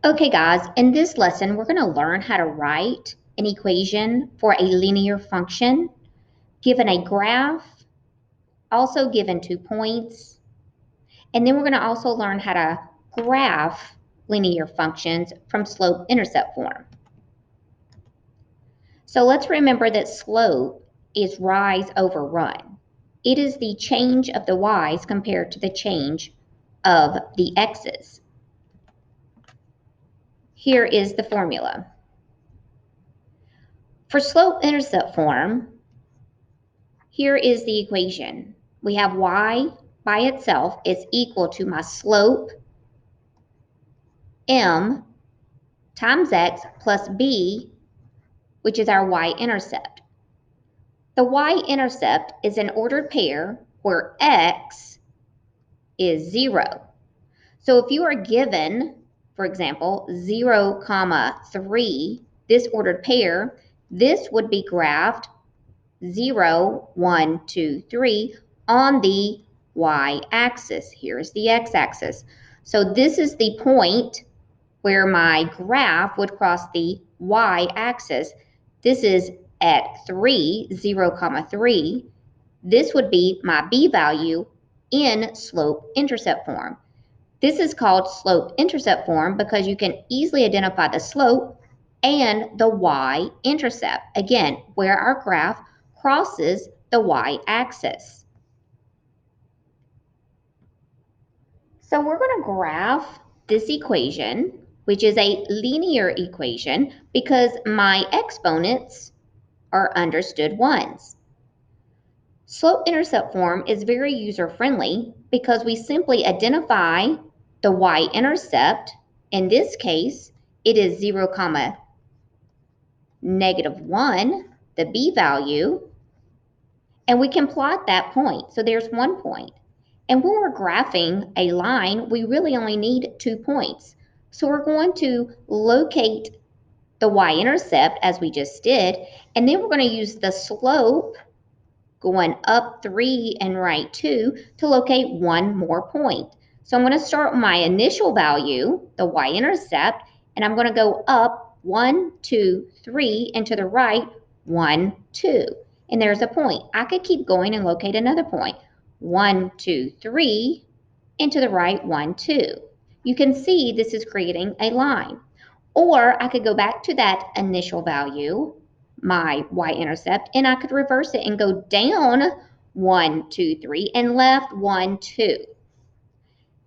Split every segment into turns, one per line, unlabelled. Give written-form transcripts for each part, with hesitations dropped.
Okay, guys, in this lesson, we're going to learn how to write an equation for a linear function given a graph, also given 2 points, and then we're going to also learn how to graph linear functions from slope-intercept form. So let's remember that slope is rise over run. It is the change of the y's compared to the change of the x's. Here is the formula. For slope-intercept form, here is the equation. We have y by itself is equal to my slope, m, times x plus b, which is our y-intercept. The y-intercept is an ordered pair where x is 0. So if you are given, for example, 0, 3, this ordered pair, this would be graphed 0, 1, 2, 3 on the y-axis. Here's the x-axis. So this is the point where my graph would cross the y-axis. This is at 3, 0, 3. This would be my b value in slope-intercept form. This is called slope-intercept form because you can easily identify the slope and the y-intercept, again, where our graph crosses the y-axis. So we're going to graph this equation, which is a linear equation, because my exponents are understood ones. Slope-intercept form is very user-friendly because we simply identify the y-intercept. In this case, it is 0, -1, the b value, and we can plot that point. So there's 1 point. And when we're graphing a line, we really only need 2 points. So we're going to locate the y-intercept as we just did, and then we're going to use the slope going up 3 and right 2 to locate 1 more point. So I'm going to start with my initial value, the y-intercept, and I'm going to go up 1, 2, 3, and to the right 1, 2. And there's a point. I could keep going and locate another point. 1, 2, 3, and to the right 1, 2. You can see this is creating a line. Or I could go back to that initial value, my y-intercept, and I could reverse it and go down 1, 2, 3 and left 1, 2.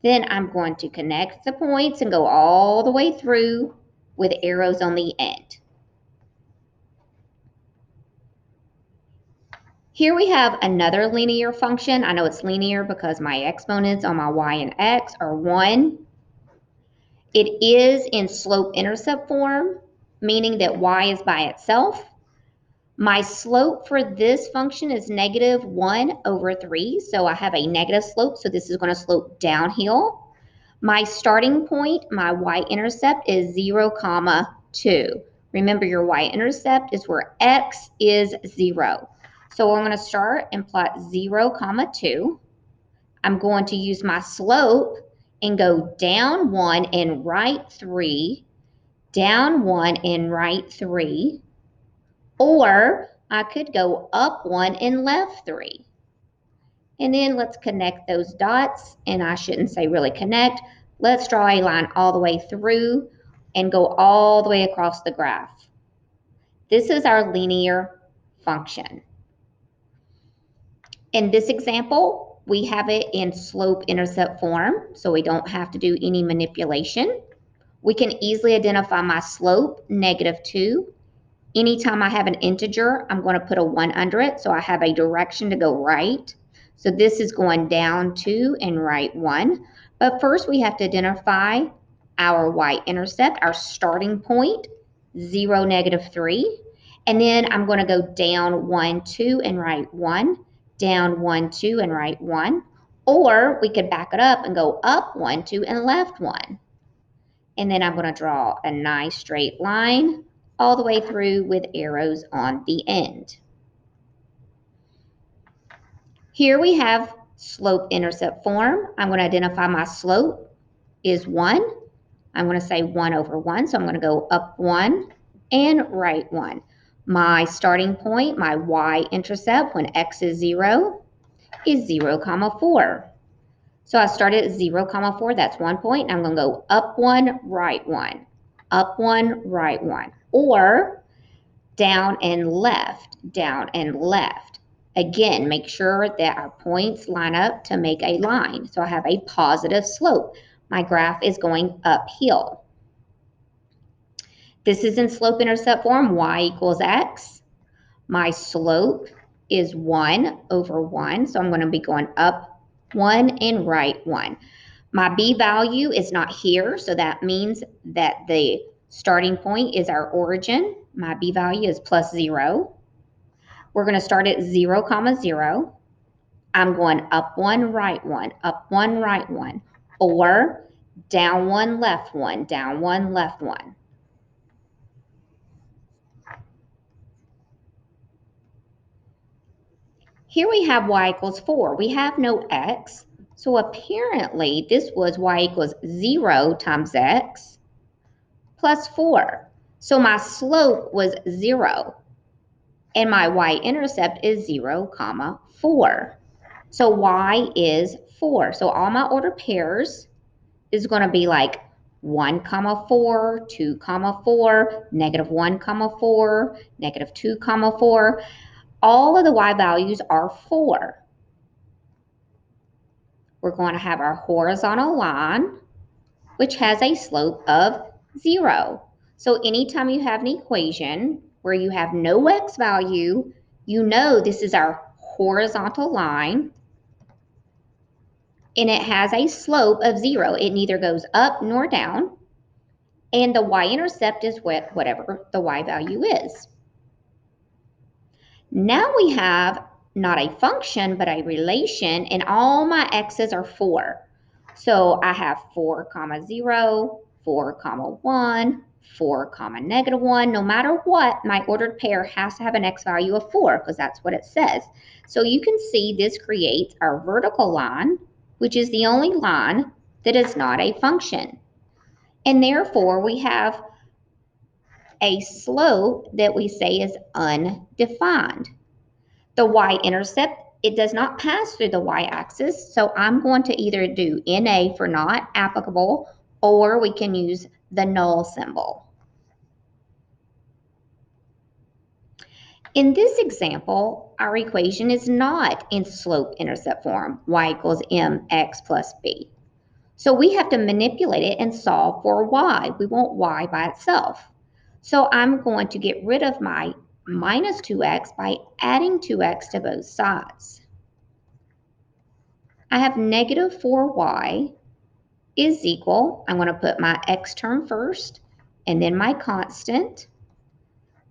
Then I'm going to connect the points and go all the way through with arrows on the end. Here we have another linear function. I know it's linear because my exponents on my y and x are 1. It is in slope-intercept form, meaning that y is by itself. My slope for this function is -1/3, so I have a negative slope, so this is going to slope downhill. My starting point, my y-intercept is 0, 2. Remember, your y-intercept is where x is 0. So I'm going to start and plot 0, 2. I'm going to use my slope and go down 1 and right 3, down 1 and right 3, or I could go up 1 and left 3. And then let's connect those dots, and I shouldn't say really connect. Let's draw a line all the way through and go all the way across the graph. This is our linear function. In this example, we have it in slope-intercept form, so we don't have to do any manipulation. We can easily identify my slope, -2. Anytime I have an integer, I'm going to put a 1 under it, so I have a direction to go right. So this is going down 2 and right 1. But first we have to identify our y-intercept, our starting point, 0, -3. And then I'm going to go down 1, 2 and right 1, down 1, 2 and right 1. Or we could back it up and go up 1, 2 and left 1. And then I'm going to draw a nice straight line all the way through with arrows on the end. Here we have slope-intercept form. I'm going to identify my slope is 1. I'm going to say 1 over 1, so I'm going to go up 1 and right 1. My starting point, my y-intercept when x is 0, is 0, 4. So I started at 0, 4, that's 1 point, and I'm going to go up 1, right 1, up 1, right 1, or down and left, down and left. Again, make sure that our points line up to make a line. So I have a positive slope. My graph is going uphill. This is in slope-intercept form, y equals x. My slope is 1 over 1, so I'm going to be going up 1 and right 1. My b value is not here, so that means that the starting point is our origin. My b value is plus 0. We're going to start at 0, 0. I'm going up 1, right 1, up 1, right 1, or down 1, left 1, down 1, left 1. Here we have y equals 4. We have no x, so apparently this was y equals 0 times x plus 4. So my slope was 0, and my y-intercept is 0, 4. So y is 4. So all my ordered pairs is going to be like 1, 4, 2, 4, negative 1, 4, negative 2, 4. All of the y values are 4. We're going to have our horizontal line, which has a slope of 0. So anytime you have an equation where you have no x value, you know this is our horizontal line, and it has a slope of 0. It neither goes up nor down, and the y-intercept is whatever the y value is. Now we have not a function, but a relation, and all my x's are 4. So I have 4, 0, 4, 1, 4, negative 1. No matter what, my ordered pair has to have an x value of 4 because that's what it says. So you can see this creates our vertical line, which is the only line that is not a function. And therefore, we have a slope that we say is undefined. The y-intercept, it does not pass through the y-axis, so I'm going to either do NA for not applicable, or we can use the null symbol. In this example, our equation is not in slope-intercept form, y equals mx plus b. So we have to manipulate it and solve for y. We want y by itself. So I'm going to get rid of my minus 2x by adding 2x to both sides. I have negative 4y is equal, I'm going to put my x term first, and then my constant.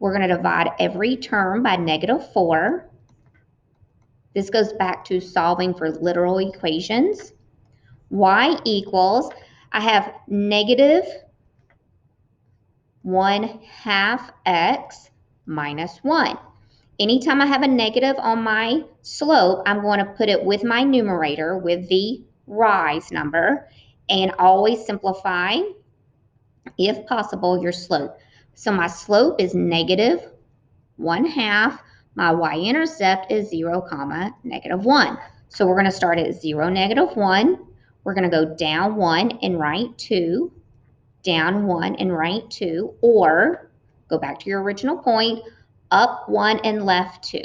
We're going to divide every term by negative 4. This goes back to solving for literal equations. Y equals, I have negative 1/2 x minus 1. Anytime I have a negative on my slope, I'm going to put it with my numerator with the rise number, and always simplify, if possible, your slope. So my slope is negative 1/2. My y-intercept is 0, negative 1. So we're going to start at 0, negative 1. We're going to go down 1 and right 2, down 1 and right 2, or go back to your original point, up 1 and left 2.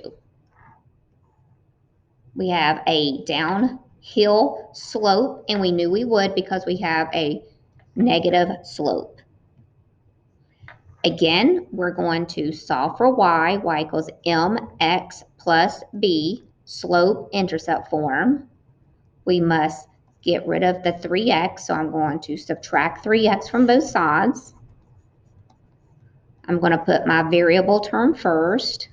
We have a downhill slope, and we knew we would because we have a negative slope. Again, we're going to solve for y. Y equals mx plus b, slope-intercept form. We must get rid of the 3x, so I'm going to subtract 3x from both sides. I'm going to put my variable term first.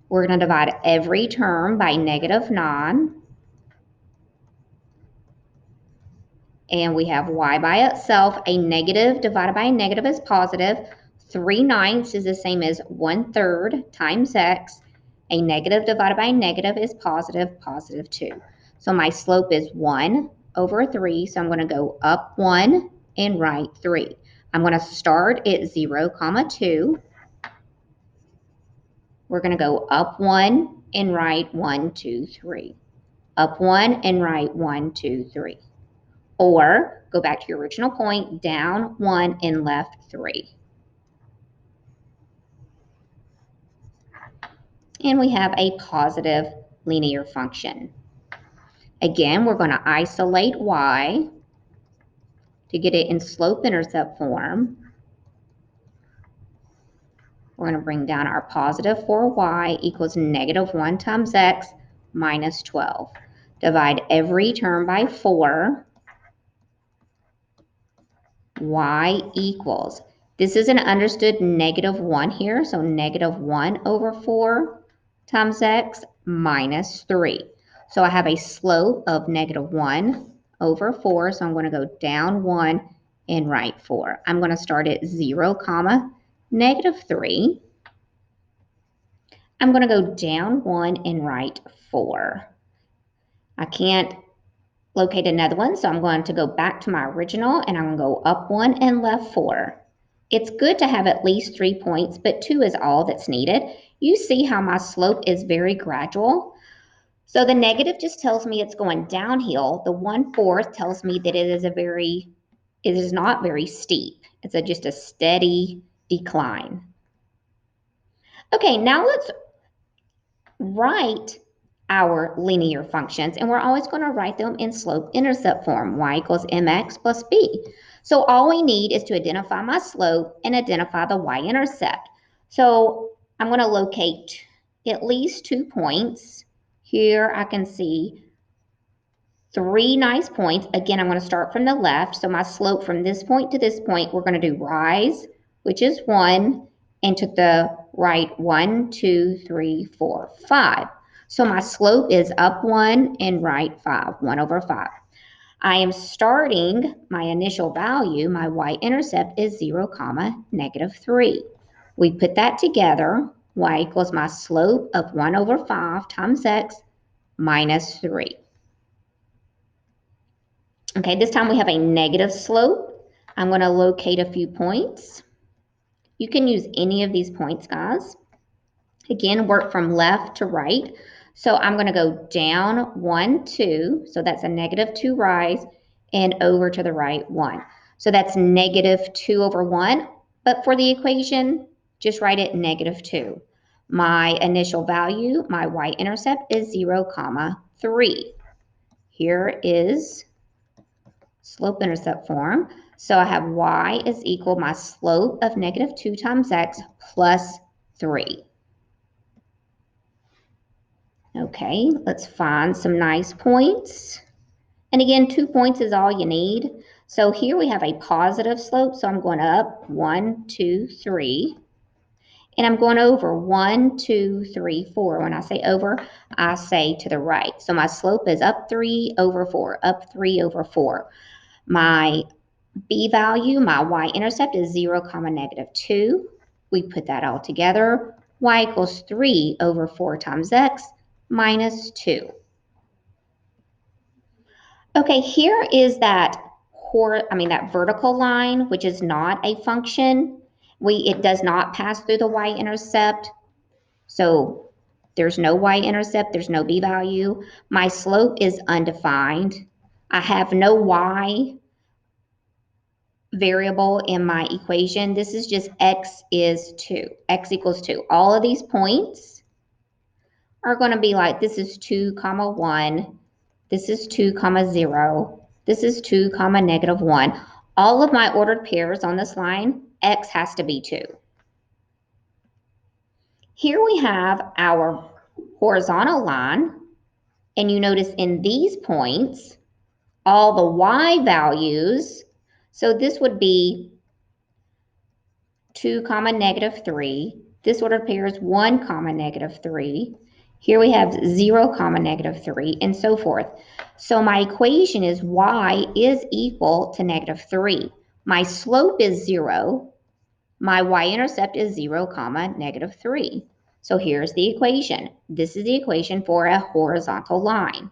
We're going to divide every term by negative 9. And we have y by itself. A negative divided by a negative is positive. 3/9 is the same as 1/3 times x. A negative divided by a negative is positive, positive 2. So my slope is 1 over 3, so I'm going to go up 1 and right 3. I'm going to start at 0, 2. We're going to go up 1 and right 1, 2, 3. Up 1 and right 1, 2, 3. Or go back to your original point, down 1 and left 3. And we have a positive linear function. Again, we're going to isolate y to get it in slope-intercept form. We're going to bring down our positive 4y equals negative 1 times x minus 12. Divide every term by 4. Y equals, this is an understood negative 1 here, so negative 1 over 4 times x minus 3. So I have a slope of negative 1 over 4, so I'm going to go down 1 and right 4. I'm going to start at 0, negative 3. I'm going to go down 1 and right 4. I can't locate another one, so I'm going to go back to my original, and I'm going to go up 1 and left 4. It's good to have at least 3 points, but 2 is all that's needed. You see how my slope is very gradual. So the negative just tells me it's going downhill. The 1/4 tells me that it is not very steep. It's just a steady decline. Okay, now let's write our linear functions, and we're always going to write them in slope-intercept form, y equals mx plus b. So all we need is to identify my slope and identify the y-intercept. So I'm going to locate at least 2 points. Here I can see 3 nice points. Again, I'm going to start from the left. So my slope from this point to this point, we're going to do rise, which is 1, and to the right 1, 2, 3, 4, 5. So my slope is up 1 and right 5, 1 over 5. I am starting my initial value, my y-intercept is 0, negative 3. We put that together, y equals my slope of 1 over 5 times x minus 3. Okay, this time we have a negative slope. I'm going to locate a few points. You can use any of these points, guys. Again, work from left to right. So I'm going to go down 1, 2. So that's a negative 2 rise, and over to the right 1. So that's negative 2 over 1. But for the equation, just write it negative 2. My initial value, my y-intercept is 0, 3. Here is slope-intercept form. So I have y is equal my slope of negative 2 times x plus 3. Okay, let's find some nice points. And again, 2 points is all you need. So here we have a positive slope, so I'm going up 1, 2, 3. And I'm going over 1, 2, 3, 4. When I say over, I say to the right. So my slope is up 3 over 4, up 3 over 4. My b value, my y-intercept is 0, negative 2. We put that all together. Y equals 3 over 4 times x minus 2. Okay, here is that vertical line, which is not a function. It does not pass through the y-intercept. So there's no y-intercept, there's no b value. My slope is undefined. I have no y variable in my equation. This is just x is 2. X equals 2. All of these points are going to be like, this is 2, 1. This is 2, 0. This is 2, negative 1. All of my ordered pairs on this line, x has to be 2. Here we have our horizontal line, and you notice in these points, all the y values, so this would be 2, negative 3. This ordered pair is 1, negative 3. Here we have 0, negative 3, and so forth. So my equation is y is equal to negative 3. My slope is 0. My y-intercept is 0, negative 3. So here's the equation. This is the equation for a horizontal line.